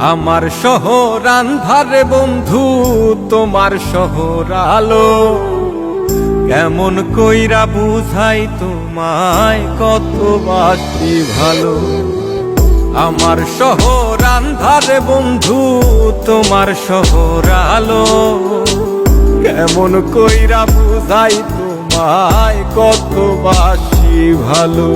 আমার শহর আন্ধারে বন্ধু, তোমার শহর আলো। কেমন কইরা বুঝাই তোমায়, কত বাসি ভালো। আমার শহর আন্ধারে বন্ধু, তোমার শহর আলো। কেমন কইরা বুঝাই তোমায়, কত বাসি ভালো।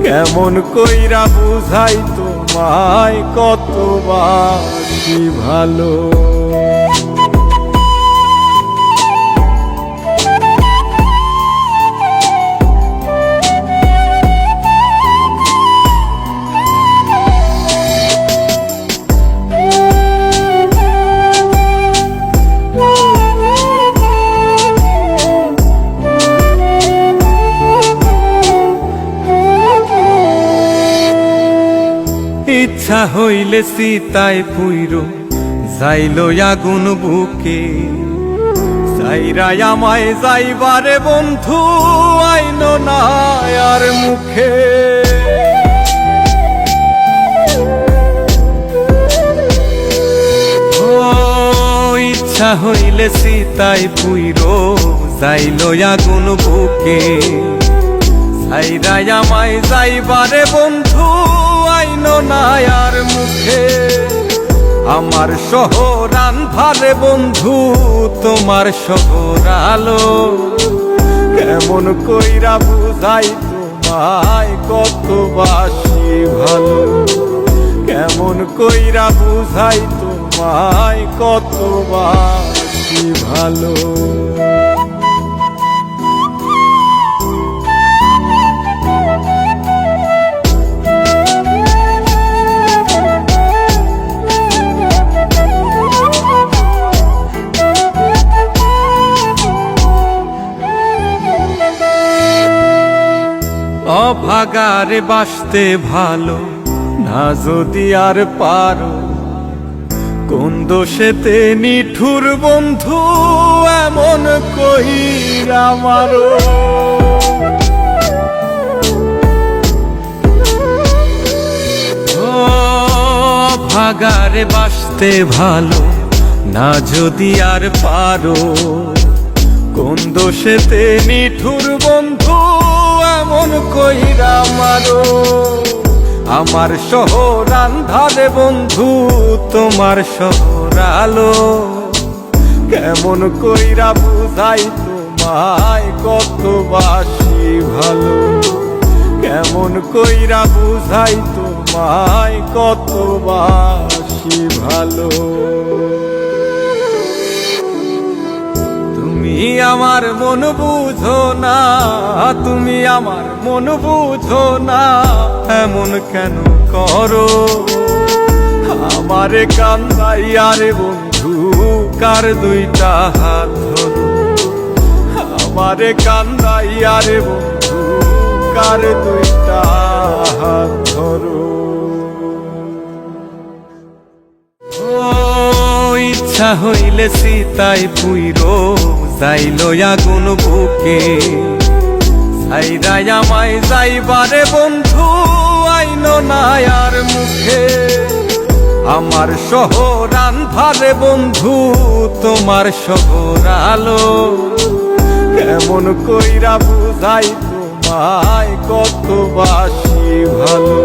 কেমন কইরা বুঝাই তোমায়, কত বাসি ভালো। ইচ্ছা হইলে সীতায় পুইরো যাইলো আগুন বুকে। যাইরাই আমায় যাইবারে বন্ধু, আইন না আর মুখে। ও ইচ্ছা হইলে সীতায় পুইরো যাইলো আগুন বুকে। যাইরাই আমায় যাইবারে বন্ধু, আইন না আর মুখে। আমার শহর আন্ধারে বন্ধু, তোমার শহর আলো। কেমন কইরা বুঝাই তোমায়, কত বাসি ভালো। কেমন কইরা বুঝাই তোমায়, কত বাসি ভালো। অভাগারে বাসতে ভালো না যদি আর পারো। কোন দোষেতে নিঠুর বন্ধু, এমন কইরা মারো। অভাগারে বাসতে ভালো না যদি আর পারো। কোন দোষেতে নিঠুর বন্ধু, এমন কইরা মারো। আমার শহর আন্ধারে বন্ধু, তোমার শহর আলো। কেমন কইরা বুঝাই তোমায়, কত বাসি ভালো। কেমন কইরা বুঝাই তোমায়, কত বাসি ভালো। তুমি আমার মন বুঝো না, তুমি আমার মন বুঝো না। এমন কেন করো আমারে কান্দাইয়ারে বন্ধু, কার দুইটা হাত ধরো। আমারে কান্দাইয়ারে বন্ধু, কার দুইটা হাত ধরো। ইচ্ছা হইলে সীতায় পুইরো যাইলো আগুন বুকে। যাইরাই আমায় যাইবারে বন্ধু, আইন না আর মুখে। আমার শহর আন্ধারে বন্ধু, তোমার শহর আলো। কেমন কইরা বুঝাই তোমায়, কত বাসি ভালো।